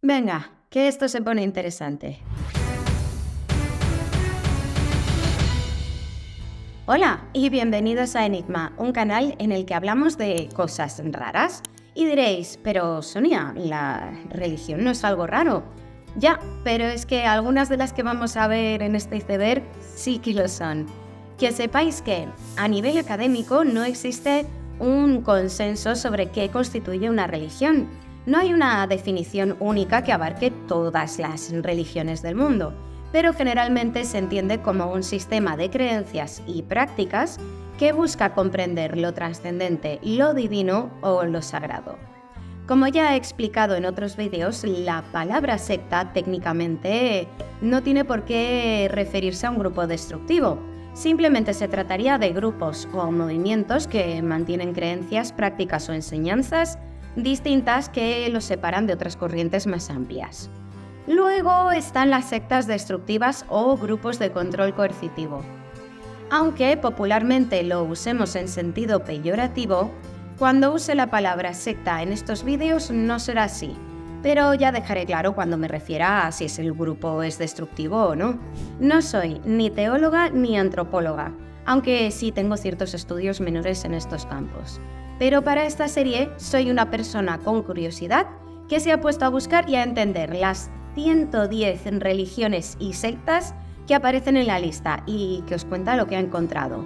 Venga, que esto se pone interesante. Hola y bienvenidos a Enigma, un canal en el que hablamos de cosas raras. Y diréis, pero Sonia, la religión no es algo raro. Ya, pero es que algunas de las que vamos a ver en este iceberg sí que lo son. Que sepáis que, a nivel académico, no existe un consenso sobre qué constituye una religión. No hay una definición única que abarque todas las religiones del mundo, pero generalmente se entiende como un sistema de creencias y prácticas que busca comprender lo trascendente, lo divino o lo sagrado. Como ya he explicado en otros vídeos, la palabra secta técnicamente no tiene por qué referirse a un grupo destructivo. Simplemente se trataría de grupos o movimientos que mantienen creencias, prácticas o enseñanzas distintas que los separan de otras corrientes más amplias. Luego están las sectas destructivas o grupos de control coercitivo. Aunque popularmente lo usemos en sentido peyorativo, cuando use la palabra secta en estos vídeos no será así, pero ya dejaré claro cuando me refiera a si el grupo es destructivo o no. No soy ni teóloga ni antropóloga, aunque sí tengo ciertos estudios menores en estos campos. Pero para esta serie soy una persona con curiosidad que se ha puesto a buscar y a entender las 110 religiones y sectas que aparecen en la lista y que os cuenta lo que ha encontrado.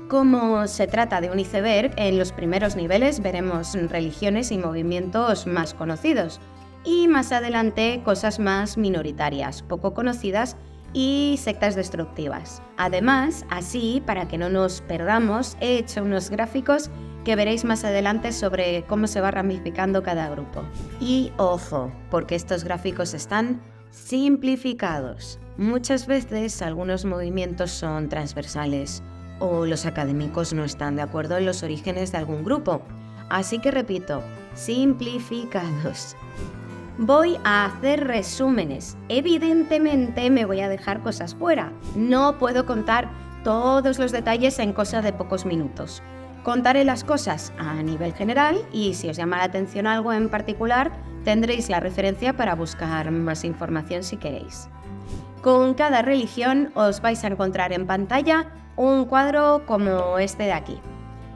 Como se trata de un iceberg, en los primeros niveles veremos religiones y movimientos más conocidos y más adelante cosas más minoritarias, poco conocidas y sectas destructivas. Además, así, para que no nos perdamos, he hecho unos gráficos que veréis más adelante sobre cómo se va ramificando cada grupo. Y ojo, porque estos gráficos están simplificados. Muchas veces algunos movimientos son transversales o los académicos no están de acuerdo en los orígenes de algún grupo. Así que repito, simplificados. Voy a hacer resúmenes. Evidentemente me voy a dejar cosas fuera. No puedo contar todos los detalles en cosa de pocos minutos. Contaré las cosas a nivel general y si os llama la atención algo en particular, tendréis la referencia para buscar más información si queréis. Con cada religión os vais a encontrar en pantalla un cuadro como este de aquí.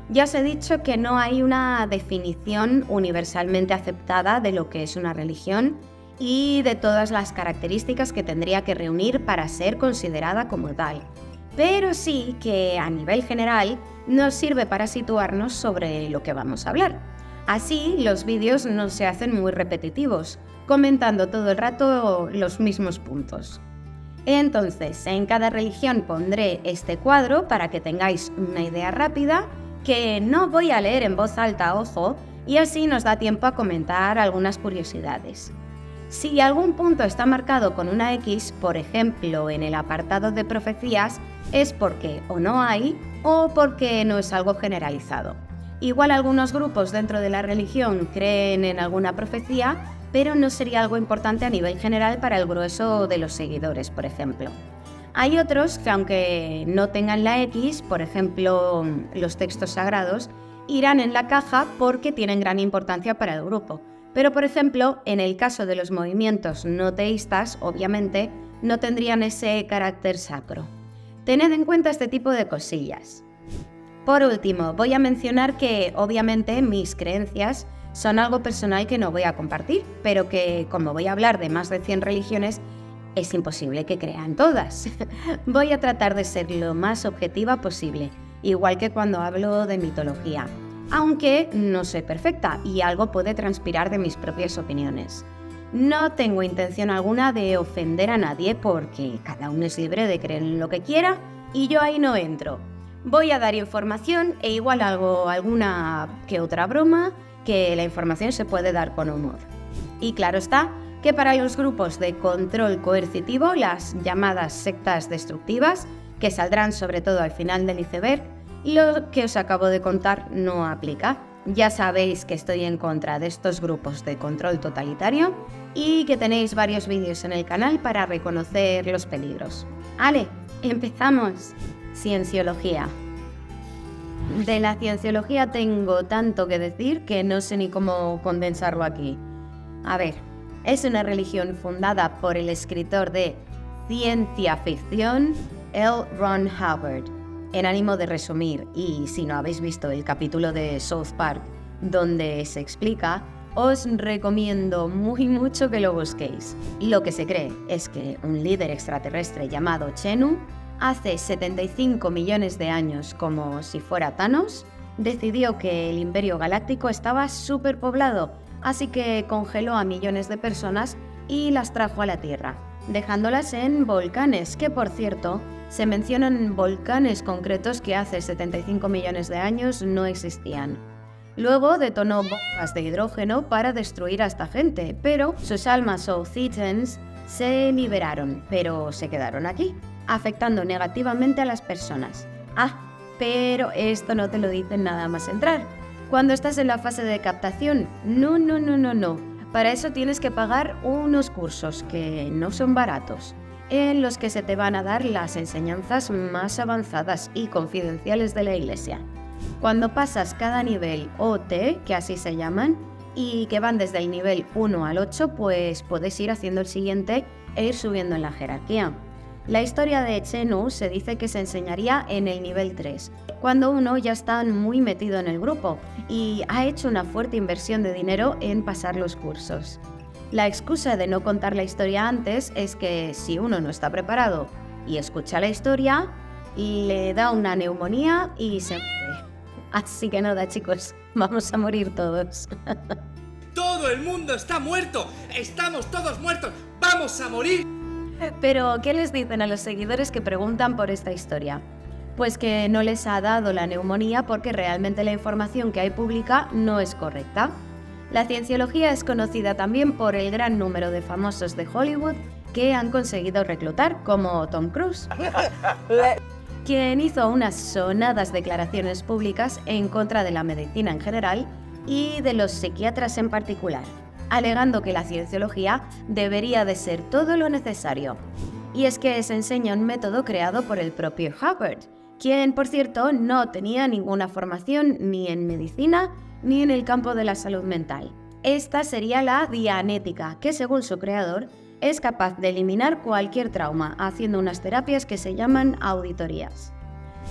Ya os he dicho que no hay una definición universalmente aceptada de lo que es una religión y de todas las características que tendría que reunir para ser considerada como tal. Pero sí que a nivel general nos sirve para situarnos sobre lo que vamos a hablar. Así los vídeos no se hacen muy repetitivos, comentando todo el rato los mismos puntos. Entonces, en cada religión pondré este cuadro para que tengáis una idea rápida, que no voy a leer en voz alta, ojo, y así nos da tiempo a comentar algunas curiosidades. Si algún punto está marcado con una X, por ejemplo en el apartado de profecías, es porque o no hay o porque no es algo generalizado. Igual algunos grupos dentro de la religión creen en alguna profecía, pero no sería algo importante a nivel general para el grueso de los seguidores, por ejemplo. Hay otros que aunque no tengan la X, por ejemplo los textos sagrados, irán en la caja porque tienen gran importancia para el grupo. Pero por ejemplo, en el caso de los movimientos no teístas, obviamente, no tendrían ese carácter sacro. Tened en cuenta este tipo de cosillas. Por último, voy a mencionar que obviamente mis creencias son algo personal que no voy a compartir, pero que como voy a hablar de más de 100 religiones, es imposible que crean todas. Voy a tratar de ser lo más objetiva posible, igual que cuando hablo de mitología, aunque no soy perfecta y algo puede transpirar de mis propias opiniones. No tengo intención alguna de ofender a nadie porque cada uno es libre de creer en lo que quiera y yo ahí no entro. Voy a dar información e igual hago alguna que otra broma, que la información se puede dar con humor. Y claro está que para los grupos de control coercitivo, las llamadas sectas destructivas, que saldrán sobre todo al final del iceberg, lo que os acabo de contar no aplica. Ya sabéis que estoy en contra de estos grupos de control totalitario y que tenéis varios vídeos en el canal para reconocer los peligros. ¡Ale! ¡Empezamos! Cienciología. De la cienciología tengo tanto que decir que no sé ni cómo condensarlo aquí. A ver, Es una religión fundada por el escritor de ciencia ficción L. Ron Hubbard. En ánimo de resumir, y si no habéis visto el capítulo de South Park donde se explica, os recomiendo muy mucho que lo busquéis. Lo que se cree es que un líder extraterrestre llamado Chenu, hace 75 millones de años, como si fuera Thanos, decidió que el Imperio Galáctico estaba superpoblado, así que congeló a millones de personas y las trajo a la Tierra, dejándolas en volcanes, que por cierto, se mencionan volcanes concretos que hace 75 millones de años no existían. Luego detonó bombas de hidrógeno para destruir a esta gente, pero sus almas o Thetans se liberaron, pero se quedaron aquí, afectando negativamente a las personas. Pero esto no te lo dicen nada más entrar. Cuando estás en la fase de captación, no. Para eso tienes que pagar unos cursos que no son baratos, en los que se te van a dar las enseñanzas más avanzadas y confidenciales de la Iglesia. Cuando pasas cada nivel OT, que así se llaman, y que van desde el nivel 1 al 8, pues puedes ir haciendo el siguiente e ir subiendo en la jerarquía. La historia de Chenu se dice que se enseñaría en el nivel 3, cuando uno ya está muy metido en el grupo y ha hecho una fuerte inversión de dinero en pasar los cursos. La excusa de no contar la historia antes es que si uno no está preparado y escucha la historia, le da una neumonía y se muere. Así que nada, chicos, vamos a morir todos. ¡Todo el mundo está muerto! ¡Estamos todos muertos! ¡Vamos a morir! Pero, ¿qué les dicen a los seguidores que preguntan por esta historia? Pues que no les ha dado la neumonía porque realmente la información que hay pública no es correcta. La cienciología es conocida también por el gran número de famosos de Hollywood que han conseguido reclutar, como Tom Cruise, quien hizo unas sonadas declaraciones públicas en contra de la medicina en general y de los psiquiatras en particular, alegando que la cienciología debería de ser todo lo necesario. Y es que se enseña un método creado por el propio Hubbard, quien, por cierto, no tenía ninguna formación ni en medicina ni en el campo de la salud mental. Esta sería la dianética, que según su creador, es capaz de eliminar cualquier trauma, haciendo unas terapias que se llaman auditorías.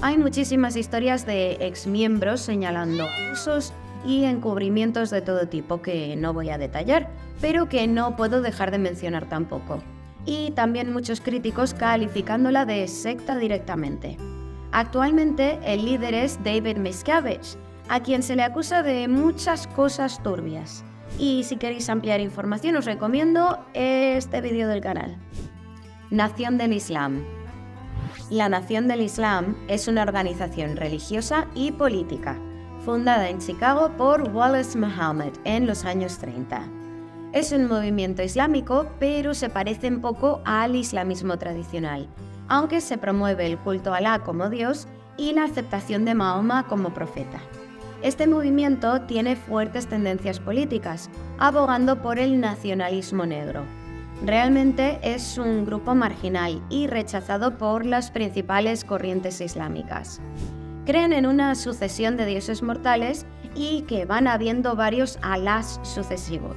Hay muchísimas historias de exmiembros señalando abusos y encubrimientos de todo tipo que no voy a detallar, pero que no puedo dejar de mencionar tampoco. Y también muchos críticos calificándola de secta directamente. Actualmente el líder es David Miscavige, a quien se le acusa de muchas cosas turbias. Y si queréis ampliar información os recomiendo este vídeo del canal. Nación del Islam. La Nación del Islam es una organización religiosa y política, fundada en Chicago por Wallace Muhammad en los años 30. Es un movimiento islámico, pero se parece un poco al islamismo tradicional, aunque se promueve el culto a Alá como Dios y la aceptación de Mahoma como profeta. Este movimiento tiene fuertes tendencias políticas, abogando por el nacionalismo negro. Realmente es un grupo marginal y rechazado por las principales corrientes islámicas. Creen en una sucesión de dioses mortales y que van habiendo varios Alás sucesivos,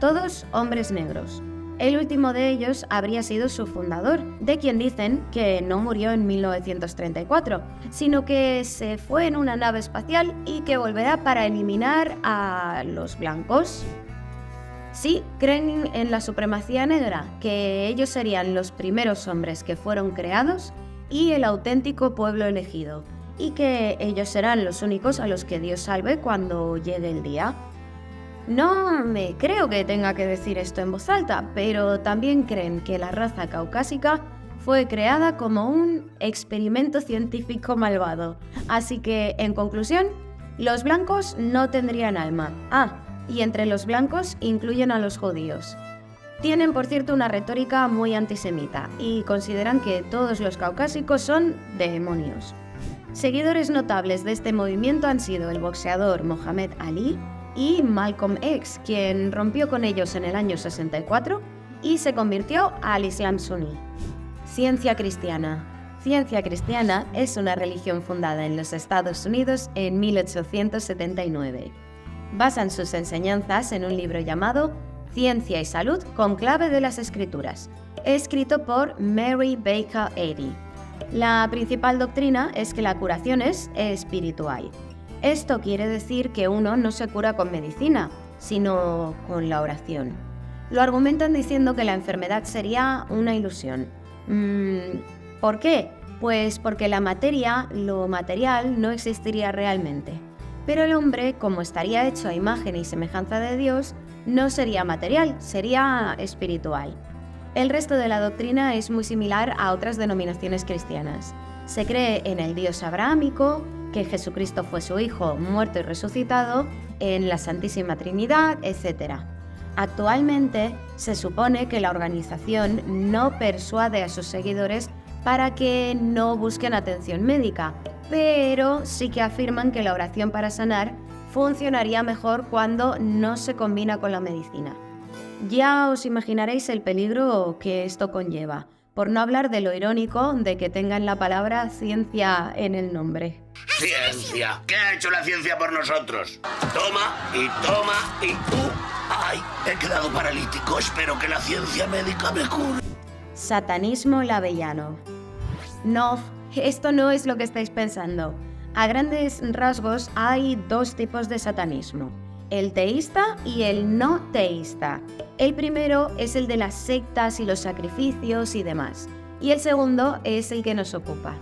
todos hombres negros. El último de ellos habría sido su fundador, de quien dicen que no murió en 1934, sino que se fue en una nave espacial y que volverá para eliminar a los blancos. Sí, creen en la supremacía negra, que ellos serían los primeros hombres que fueron creados y el auténtico pueblo elegido, y que ellos serán los únicos a los que Dios salve cuando llegue el día. No me creo que tenga que decir esto en voz alta, pero también creen que la raza caucásica fue creada como un experimento científico malvado. Así que, en conclusión, los blancos no tendrían alma. Y entre los blancos incluyen a los judíos. Tienen, por cierto, una retórica muy antisemita y consideran que todos los caucásicos son demonios. Seguidores notables de este movimiento han sido el boxeador Muhammad Ali y Malcolm X, quien rompió con ellos en el año 64 y se convirtió al Islam suní. Ciencia cristiana. Ciencia cristiana es una religión fundada en los Estados Unidos en 1879. Basan sus enseñanzas en un libro llamado Ciencia y Salud con clave de las Escrituras, escrito por Mary Baker Eddy. La principal doctrina es que la curación es espiritual. Esto quiere decir que uno no se cura con medicina, sino con la oración. Lo argumentan diciendo que la enfermedad sería una ilusión. ¿Por qué? Pues porque la materia, lo material, no existiría realmente. Pero el hombre, como estaría hecho a imagen y semejanza de Dios, no sería material, sería espiritual. El resto de la doctrina es muy similar a otras denominaciones cristianas. Se cree en el Dios abrahámico, que Jesucristo fue su Hijo, muerto y resucitado, en la Santísima Trinidad, etc. Actualmente se supone que la organización no persuade a sus seguidores para que no busquen atención médica, pero sí que afirman que la oración para sanar funcionaría mejor cuando no se combina con la medicina. Ya os imaginaréis el peligro que esto conlleva, por no hablar de lo irónico de que tengan la palabra ciencia en el nombre. ¡Ciencia! ¿Qué ha hecho la ciencia por nosotros? Toma, y tú... ¡Ay! He quedado paralítico. Espero que la ciencia médica me cure. Satanismo labeyano. No, esto no es lo que estáis pensando. A grandes rasgos hay dos tipos de satanismo, el teísta y el no teísta. El primero es el de las sectas y los sacrificios y demás, y el segundo es el que nos ocupa.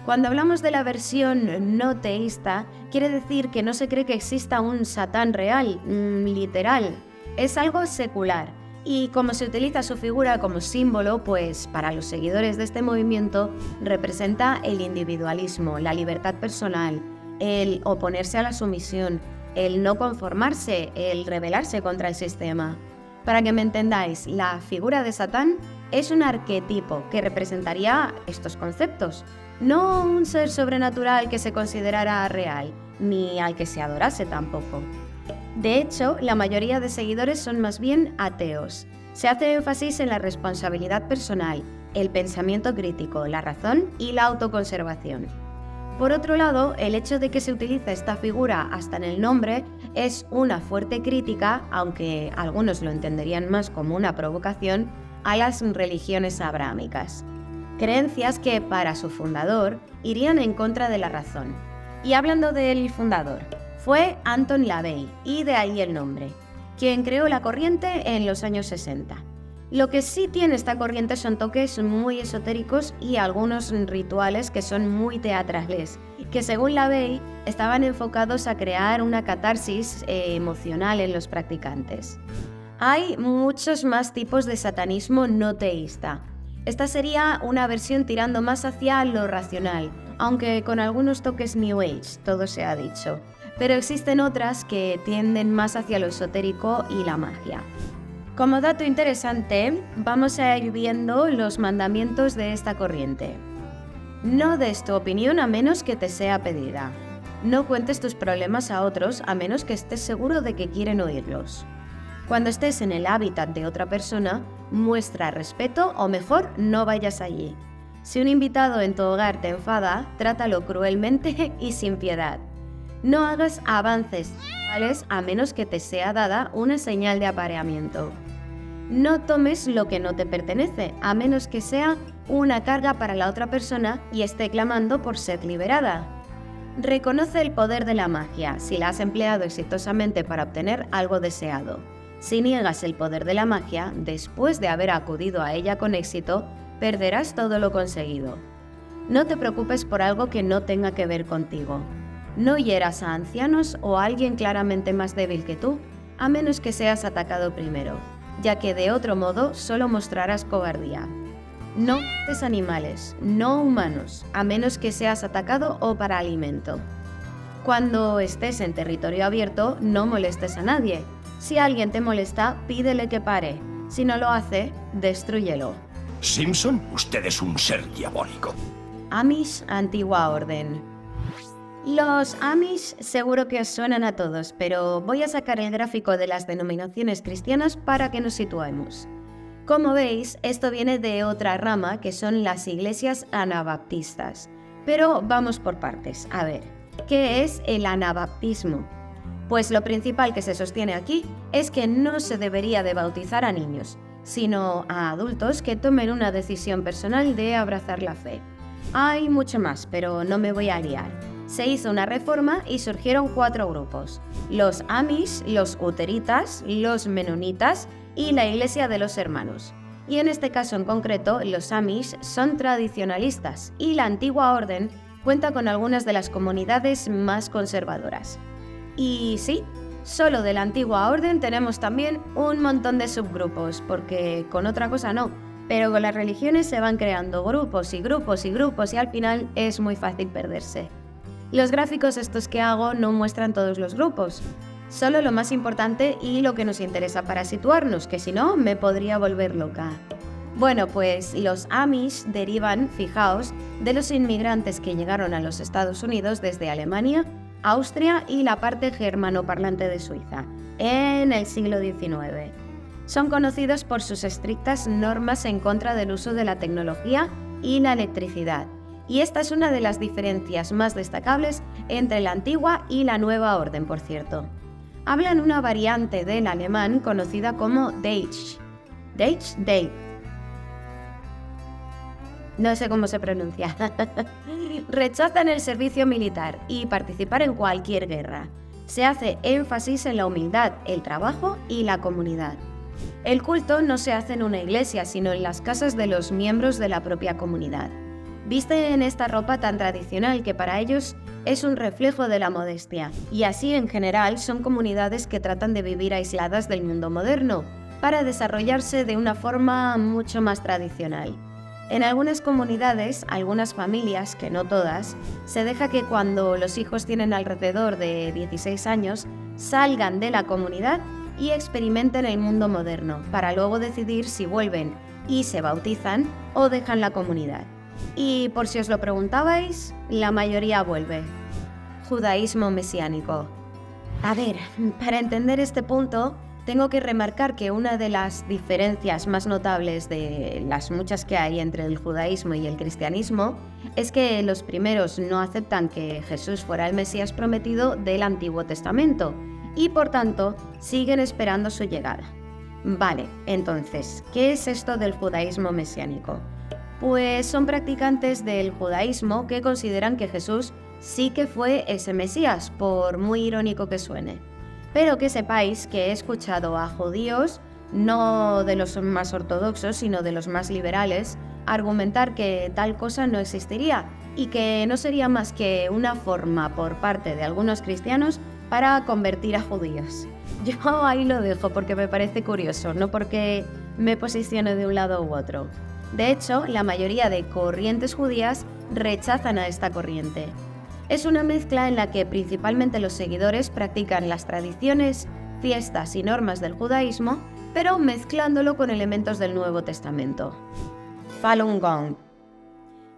Cuando hablamos de la versión no teísta, quiere decir que no se cree que exista un Satán real, literal. Es algo secular, y como se utiliza su figura como símbolo, pues para los seguidores de este movimiento representa el individualismo, la libertad personal, el oponerse a la sumisión, el no conformarse, el rebelarse contra el sistema. Para que me entendáis, la figura de Satán es un arquetipo que representaría estos conceptos, no un ser sobrenatural que se considerara real, ni al que se adorase tampoco. De hecho, la mayoría de seguidores son más bien ateos. Se hace énfasis en la responsabilidad personal, el pensamiento crítico, la razón y la autoconservación. Por otro lado, el hecho de que se utilice esta figura hasta en el nombre es una fuerte crítica, aunque algunos lo entenderían más como una provocación, a las religiones abrahámicas. Creencias que, para su fundador, irían en contra de la razón. Y hablando del fundador, fue Anton LaVey, y de ahí el nombre, quien creó la corriente en los años 60. Lo que sí tiene esta corriente son toques muy esotéricos y algunos rituales que son muy teatrales, que según LaVey estaban enfocados a crear una catarsis emocional en los practicantes. Hay muchos más tipos de satanismo no teísta. Esta sería una versión tirando más hacia lo racional, aunque con algunos toques New Age, todo se ha dicho. Pero existen otras que tienden más hacia lo esotérico y la magia. Como dato interesante, vamos a ir viendo los mandamientos de esta corriente. No des tu opinión a menos que te sea pedida. No cuentes tus problemas a otros a menos que estés seguro de que quieren oírlos. Cuando estés en el hábitat de otra persona, muestra respeto o mejor no vayas allí. Si un invitado en tu hogar te enfada, trátalo cruelmente y sin piedad. No hagas avances sexuales a menos que te sea dada una señal de apareamiento. No tomes lo que no te pertenece, a menos que sea una carga para la otra persona y esté clamando por ser liberada. Reconoce el poder de la magia si la has empleado exitosamente para obtener algo deseado. Si niegas el poder de la magia, después de haber acudido a ella con éxito, perderás todo lo conseguido. No te preocupes por algo que no tenga que ver contigo. No hieras a ancianos o a alguien claramente más débil que tú, a menos que seas atacado primero, ya que de otro modo solo mostrarás cobardía. No mates animales, no humanos, a menos que seas atacado o para alimento. Cuando estés en territorio abierto, no molestes a nadie. Si alguien te molesta, pídele que pare. Si no lo hace, destrúyelo. Simpson, usted es un ser diabólico. Amish, antigua orden. Los Amish seguro que os suenan a todos, pero voy a sacar el gráfico de las denominaciones cristianas para que nos situemos. Como veis, esto viene de otra rama que son las iglesias anabaptistas. Pero vamos por partes. A ver, ¿qué es el anabaptismo? Pues lo principal que se sostiene aquí es que no se debería de bautizar a niños, sino a adultos que tomen una decisión personal de abrazar la fe. Hay mucho más, pero no me voy a liar. Se hizo una reforma y surgieron 4 grupos: los Amish, los Uteritas, los Menonitas y la Iglesia de los Hermanos. Y en este caso en concreto, los Amish son tradicionalistas y la antigua orden cuenta con algunas de las comunidades más conservadoras. Y sí, solo de la antigua orden tenemos también un montón de subgrupos, porque con otra cosa no, pero con las religiones se van creando grupos y grupos y grupos y al final es muy fácil perderse. Los gráficos estos que hago no muestran todos los grupos, solo lo más importante y lo que nos interesa para situarnos, que si no me podría volver loca. Bueno, pues los Amish derivan, fijaos, de los inmigrantes que llegaron a los Estados Unidos desde Alemania, Austria y la parte germanoparlante de Suiza, en el siglo XIX. Son conocidos por sus estrictas normas en contra del uso de la tecnología y la electricidad, y esta es una de las diferencias más destacables entre la antigua y la nueva orden, por cierto. Hablan una variante del alemán conocida como Deutsch. Deutsch. No sé cómo se pronuncia. Rechazan el servicio militar y participar en cualquier guerra. Se hace énfasis en la humildad, el trabajo y la comunidad. El culto no se hace en una iglesia, sino en las casas de los miembros de la propia comunidad. Visten esta ropa tan tradicional que para ellos es un reflejo de la modestia, y así en general son comunidades que tratan de vivir aisladas del mundo moderno, para desarrollarse de una forma mucho más tradicional. En algunas comunidades, algunas familias, que no todas, se deja que cuando los hijos tienen alrededor de 16 años, salgan de la comunidad y experimenten el mundo moderno, para luego decidir si vuelven y se bautizan o dejan la comunidad. Y por si os lo preguntabais, la mayoría vuelve. Judaísmo mesiánico. A ver, para entender este punto, tengo que remarcar que una de las diferencias más notables de las muchas que hay entre el judaísmo y el cristianismo es que los primeros no aceptan que Jesús fuera el Mesías prometido del Antiguo Testamento y por tanto siguen esperando su llegada. Vale, entonces, ¿qué es esto del judaísmo mesiánico? Pues son practicantes del judaísmo que consideran que Jesús sí que fue ese Mesías, por muy irónico que suene. Pero que sepáis que he escuchado a judíos, no de los más ortodoxos, sino de los más liberales, argumentar que tal cosa no existiría y que no sería más que una forma por parte de algunos cristianos para convertir a judíos. Yo ahí lo dejo porque me parece curioso, no porque me posicione de un lado u otro. De hecho, la mayoría de corrientes judías rechazan a esta corriente. Es una mezcla en la que principalmente los seguidores practican las tradiciones, fiestas y normas del judaísmo, pero mezclándolo con elementos del Nuevo Testamento. Falun Gong.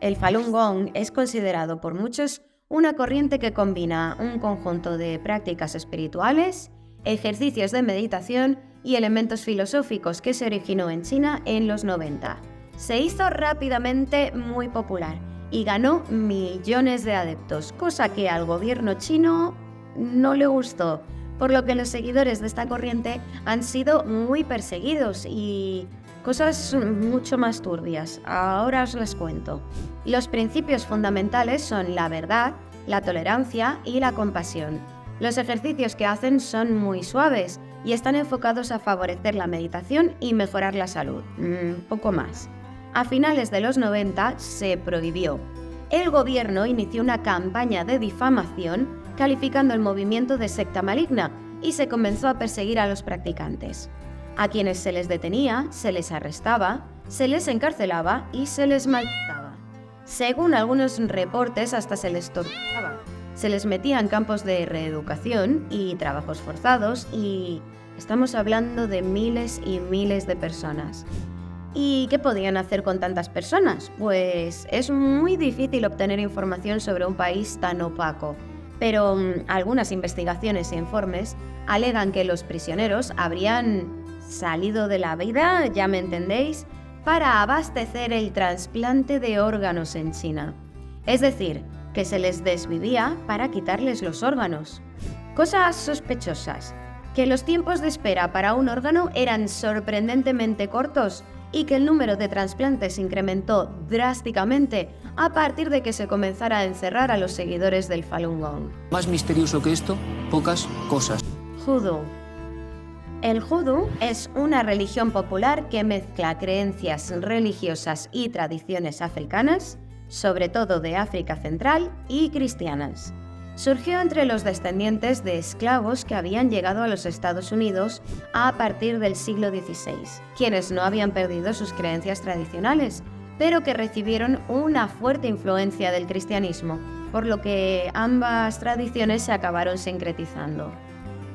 El Falun Gong es considerado por muchos una corriente que combina un conjunto de prácticas espirituales, ejercicios de meditación y elementos filosóficos que se originó en China en los 90. Se hizo rápidamente muy popular y ganó millones de adeptos, cosa que al gobierno chino no le gustó, por lo que los seguidores de esta corriente han sido muy perseguidos y cosas mucho más turbias. Ahora os las cuento. Los principios fundamentales son la verdad, la tolerancia y la compasión. Los ejercicios que hacen son muy suaves y están enfocados a favorecer la meditación y mejorar la salud. Poco más. A finales de los 90 se prohibió. El gobierno inició una campaña de difamación calificando el movimiento de secta maligna y se comenzó a perseguir a los practicantes. A quienes se les detenía, se les arrestaba, se les encarcelaba y se les maltrataba. Según algunos reportes, hasta se les torturaba. Se les metía en campos de reeducación y trabajos forzados y estamos hablando de miles y miles de personas. ¿Y qué podían hacer con tantas personas? Pues es muy difícil obtener información sobre un país tan opaco, pero algunas investigaciones e informes alegan que los prisioneros habrían salido de la vida, ya me entendéis, para abastecer el trasplante de órganos en China. Es decir, que se les desvivía para quitarles los órganos. Cosas sospechosas: que los tiempos de espera para un órgano eran sorprendentemente cortos y que el número de trasplantes se incrementó drásticamente a partir de que se comenzara a encerrar a los seguidores del Falun Gong. Más misterioso que esto, pocas cosas. Judú. El judú es una religión popular que mezcla creencias religiosas y tradiciones africanas, sobre todo de África Central, y cristianas. Surgió entre los descendientes de esclavos que habían llegado a los Estados Unidos a partir del siglo XVI, quienes no habían perdido sus creencias tradicionales, pero que recibieron una fuerte influencia del cristianismo, por lo que ambas tradiciones se acabaron sincretizando.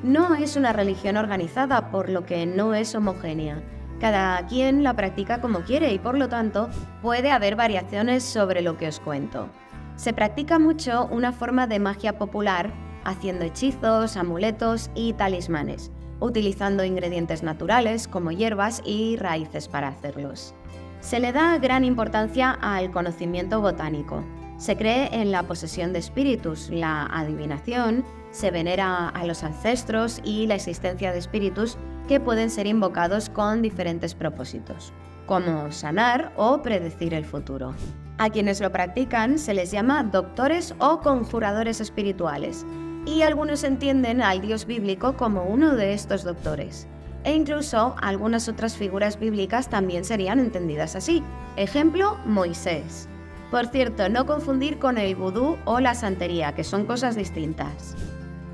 No es una religión organizada, por lo que no es homogénea. Cada quien la practica como quiere y por lo tanto puede haber variaciones sobre lo que os cuento. Se practica mucho una forma de magia popular, haciendo hechizos, amuletos y talismanes, utilizando ingredientes naturales como hierbas y raíces para hacerlos. Se le da gran importancia al conocimiento botánico. Se cree en la posesión de espíritus, la adivinación, se venera a los ancestros y la existencia de espíritus que pueden ser invocados con diferentes propósitos, como sanar o predecir el futuro. A quienes lo practican se les llama doctores o conjuradores espirituales, y algunos entienden al dios bíblico como uno de estos doctores. E incluso algunas otras figuras bíblicas también serían entendidas así. Ejemplo, Moisés. Por cierto, no confundir con el vudú o la santería, que son cosas distintas.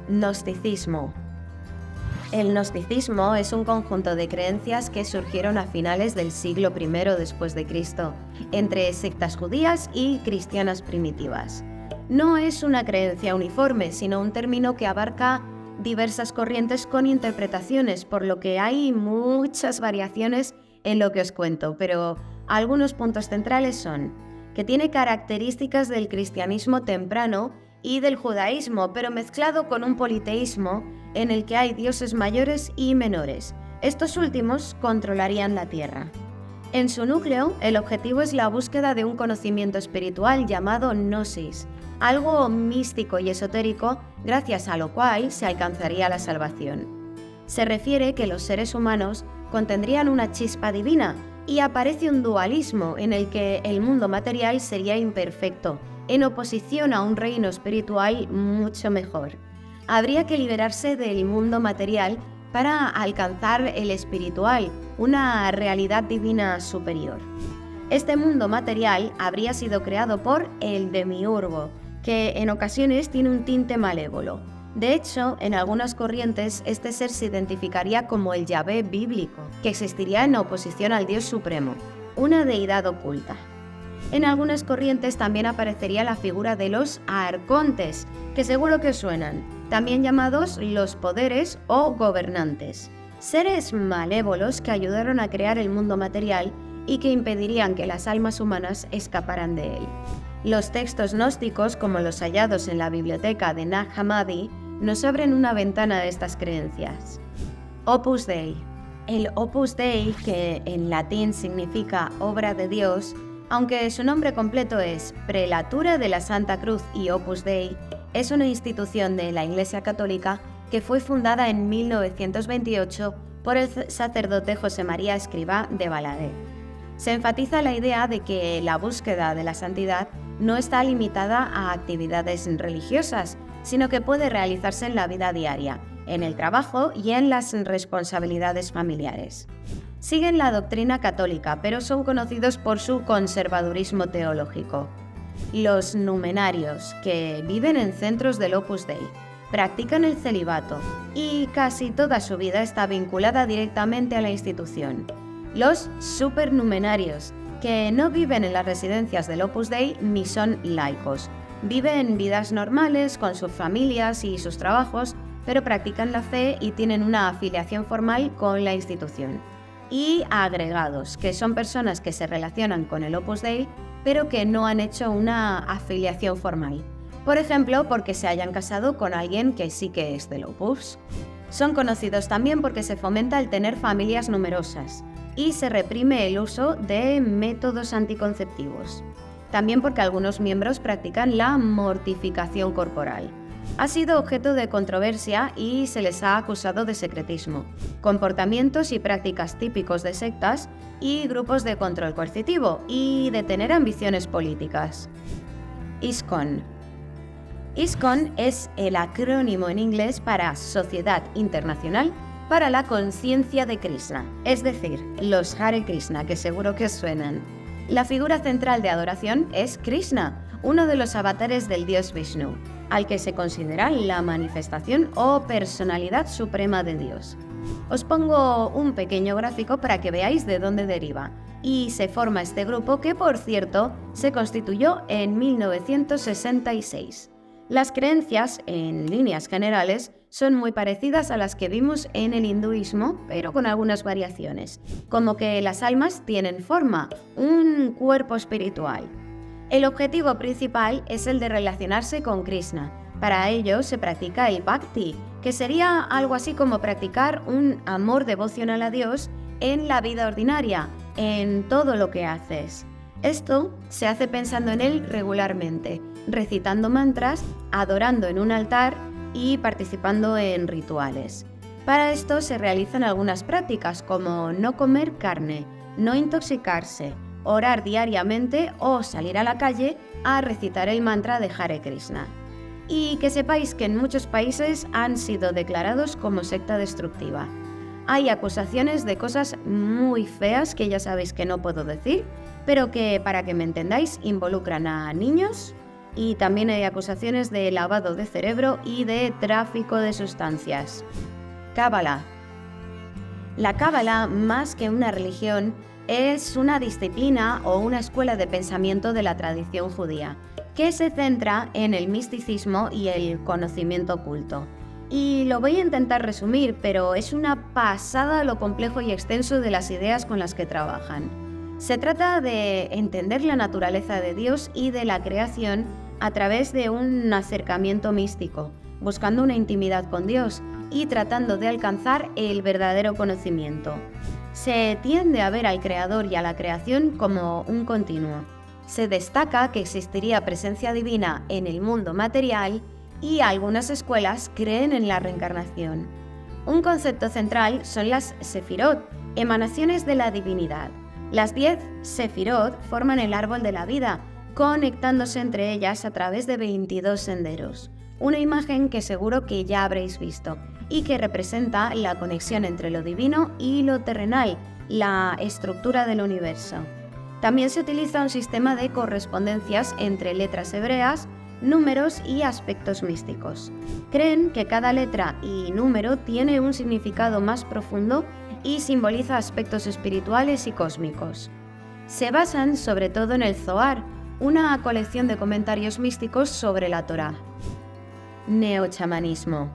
Gnosticismo. El gnosticismo es un conjunto de creencias que surgieron a finales del siglo I después de Cristo, entre sectas judías y cristianas primitivas. No es una creencia uniforme, sino un término que abarca diversas corrientes con interpretaciones, por lo que hay muchas variaciones en lo que os cuento, pero algunos puntos centrales son que tiene características del cristianismo temprano y del judaísmo, pero mezclado con un politeísmo en el que hay dioses mayores y menores. Estos últimos controlarían la tierra. En su núcleo, el objetivo es la búsqueda de un conocimiento espiritual llamado gnosis, algo místico y esotérico, gracias a lo cual se alcanzaría la salvación. Se refiere que los seres humanos contendrían una chispa divina y aparece un dualismo en el que el mundo material sería imperfecto, en oposición a un reino espiritual mucho mejor. Habría que liberarse del mundo material para alcanzar el espiritual, una realidad divina superior. Este mundo material habría sido creado por el demiurgo, que en ocasiones tiene un tinte malévolo. De hecho, en algunas corrientes este ser se identificaría como el Yahvé bíblico, que existiría en oposición al Dios Supremo, una deidad oculta. En algunas corrientes también aparecería la figura de los arcontes, que seguro que os suenan, también llamados los poderes o gobernantes. Seres malévolos que ayudaron a crear el mundo material y que impedirían que las almas humanas escaparan de él. Los textos gnósticos, como los hallados en la biblioteca de Nag Hammadi, nos abren una ventana a estas creencias. Opus Dei. El Opus Dei, que en latín significa obra de Dios, aunque su nombre completo es Prelatura de la Santa Cruz y Opus Dei, es una institución de la Iglesia Católica que fue fundada en 1928 por el sacerdote José María Escrivá de Balaguer. Se enfatiza la idea de que la búsqueda de la santidad no está limitada a actividades religiosas, sino que puede realizarse en la vida diaria, en el trabajo y en las responsabilidades familiares. Siguen la doctrina católica, pero son conocidos por su conservadurismo teológico. Los numenarios, que viven en centros del Opus Dei, practican el celibato y casi toda su vida está vinculada directamente a la institución. Los supernumenarios, que no viven en las residencias del Opus Dei ni son laicos. Viven vidas normales con sus familias y sus trabajos, pero practican la fe y tienen una afiliación formal con la institución. Y agregados, que son personas que se relacionan con el Opus Dei, pero que no han hecho una afiliación formal. Por ejemplo, porque se hayan casado con alguien que sí que es del Opus. Son conocidos también porque se fomenta el tener familias numerosas y se reprime el uso de métodos anticonceptivos. También porque algunos miembros practican la mortificación corporal. Ha sido objeto de controversia y se les ha acusado de secretismo, comportamientos y prácticas típicos de sectas y grupos de control coercitivo y de tener ambiciones políticas. ISKCON. ISKCON es el acrónimo en inglés para Sociedad Internacional para la Conciencia de Krishna, es decir, los Hare Krishna, que seguro que os suenan. La figura central de adoración es Krishna, uno de los avatares del dios Vishnu, al que se considera la manifestación o personalidad suprema de Dios. Os pongo un pequeño gráfico para que veáis de dónde deriva, y se forma este grupo que, por cierto, se constituyó en 1966. Las creencias, en líneas generales, son muy parecidas a las que vimos en el hinduismo, pero con algunas variaciones, como que las almas tienen forma, un cuerpo espiritual. El objetivo principal es el de relacionarse con Krishna. Para ello se practica el bhakti, que sería algo así como practicar un amor devocional a Dios en la vida ordinaria, en todo lo que haces. Esto se hace pensando en él regularmente, recitando mantras, adorando en un altar y participando en rituales. Para esto se realizan algunas prácticas como no comer carne, no intoxicarse, orar diariamente o salir a la calle a recitar el mantra de Hare Krishna. Y que sepáis que en muchos países han sido declarados como secta destructiva. Hay acusaciones de cosas muy feas que ya sabéis que no puedo decir, pero que, para que me entendáis, involucran a niños, y también hay acusaciones de lavado de cerebro y de tráfico de sustancias. Cábala. La Cábala, más que una religión, es una disciplina o una escuela de pensamiento de la tradición judía, que se centra en el misticismo y el conocimiento oculto. Y lo voy a intentar resumir, pero es una pasada lo complejo y extenso de las ideas con las que trabajan. Se trata de entender la naturaleza de Dios y de la creación a través de un acercamiento místico, buscando una intimidad con Dios y tratando de alcanzar el verdadero conocimiento. Se tiende a ver al Creador y a la creación como un continuo. Se destaca que existiría presencia divina en el mundo material y algunas escuelas creen en la reencarnación. Un concepto central son las Sefirot, emanaciones de la divinidad. Las 10 Sefirot forman el árbol de la vida, conectándose entre ellas a través de 22 senderos. Una imagen que seguro que ya habréis visto y que representa la conexión entre lo divino y lo terrenal, la estructura del universo. También se utiliza un sistema de correspondencias entre letras hebreas, números y aspectos místicos. Creen que cada letra y número tiene un significado más profundo y simboliza aspectos espirituales y cósmicos. Se basan sobre todo en el Zohar, una colección de comentarios místicos sobre la Torá. Neochamanismo.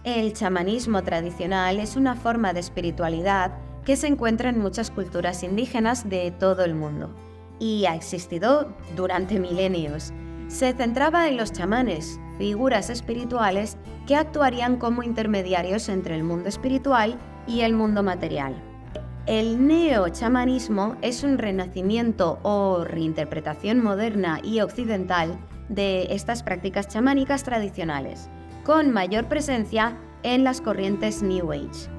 El chamanismo tradicional es una forma de espiritualidad que se encuentra en muchas culturas indígenas de todo el mundo y ha existido durante milenios. Se centraba en los chamanes, figuras espirituales que actuarían como intermediarios entre el mundo espiritual y el mundo material. El neochamanismo es un renacimiento o reinterpretación moderna y occidental de estas prácticas chamánicas tradicionales, con mayor presencia en las corrientes New Age.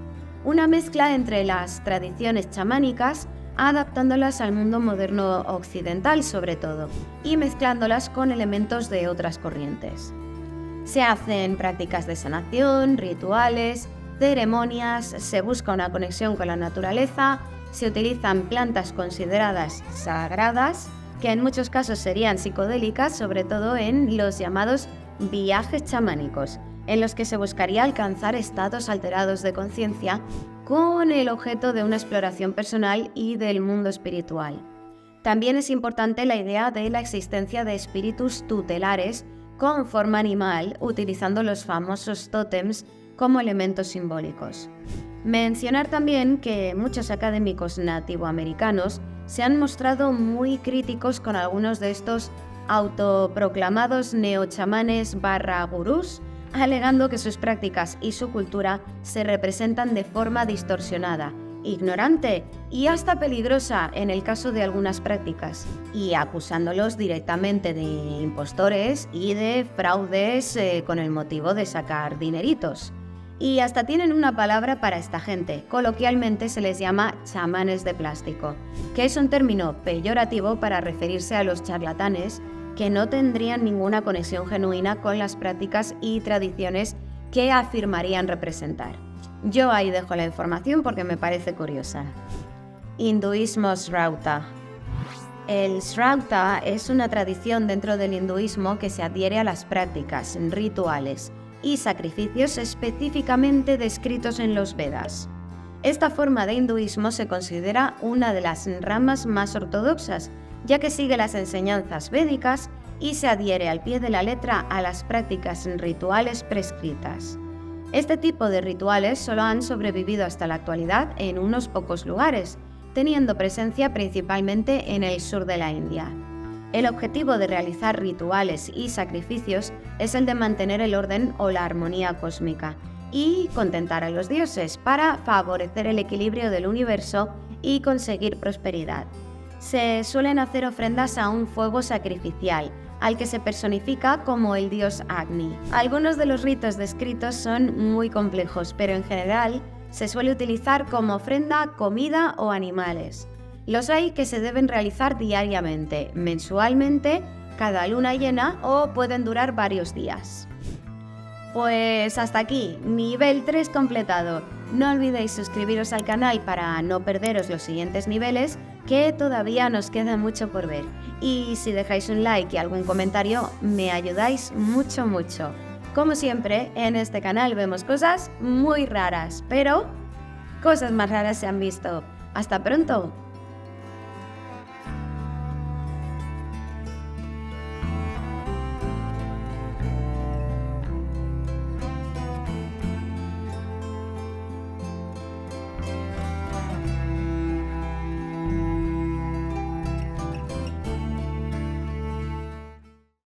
Una mezcla entre las tradiciones chamánicas, adaptándolas al mundo moderno occidental sobre todo, y mezclándolas con elementos de otras corrientes. Se hacen prácticas de sanación, rituales, ceremonias, se busca una conexión con la naturaleza, se utilizan plantas consideradas sagradas, que en muchos casos serían psicodélicas, sobre todo en los llamados viajes chamánicos, en los que se buscaría alcanzar estados alterados de conciencia con el objeto de una exploración personal y del mundo espiritual. También es importante la idea de la existencia de espíritus tutelares con forma animal, utilizando los famosos tótems como elementos simbólicos. Mencionar también que muchos académicos nativoamericanos se han mostrado muy críticos con algunos de estos autoproclamados neochamanes / gurús, alegando que sus prácticas y su cultura se representan de forma distorsionada ignorante y hasta peligrosa en el caso de algunas prácticas, y acusándolos directamente de impostores y de fraudes con el motivo de sacar dineritos. Y hasta tienen una palabra para esta gente, coloquialmente se les llama chamanes de plástico, que es un término peyorativo para referirse a los charlatanes que no tendrían ninguna conexión genuina con las prácticas y tradiciones que afirmarían representar. Yo ahí dejo la información porque me parece curiosa. Hinduismo Srauta. El Srauta es una tradición dentro del hinduismo que se adhiere a las prácticas, rituales y sacrificios específicamente descritos en los Vedas. Esta forma de hinduismo se considera una de las ramas más ortodoxas, ya que sigue las enseñanzas védicas y se adhiere al pie de la letra a las prácticas rituales prescritas. Este tipo de rituales solo han sobrevivido hasta la actualidad en unos pocos lugares, teniendo presencia principalmente en el sur de la India. El objetivo de realizar rituales y sacrificios es el de mantener el orden o la armonía cósmica y contentar a los dioses para favorecer el equilibrio del universo y conseguir prosperidad. Se suelen hacer ofrendas a un fuego sacrificial, al que se personifica como el dios Agni. Algunos de los ritos descritos son muy complejos, pero en general se suele utilizar como ofrenda comida o animales. Los hay que se deben realizar diariamente, mensualmente, cada luna llena o pueden durar varios días. Pues hasta aquí, nivel 3 completado. No olvidéis suscribiros al canal para no perderos los siguientes niveles, que todavía nos queda mucho por ver. Y si dejáis un like y algún comentario, me ayudáis mucho, mucho. Como siempre, en este canal vemos cosas muy raras, pero cosas más raras se han visto. ¡Hasta pronto!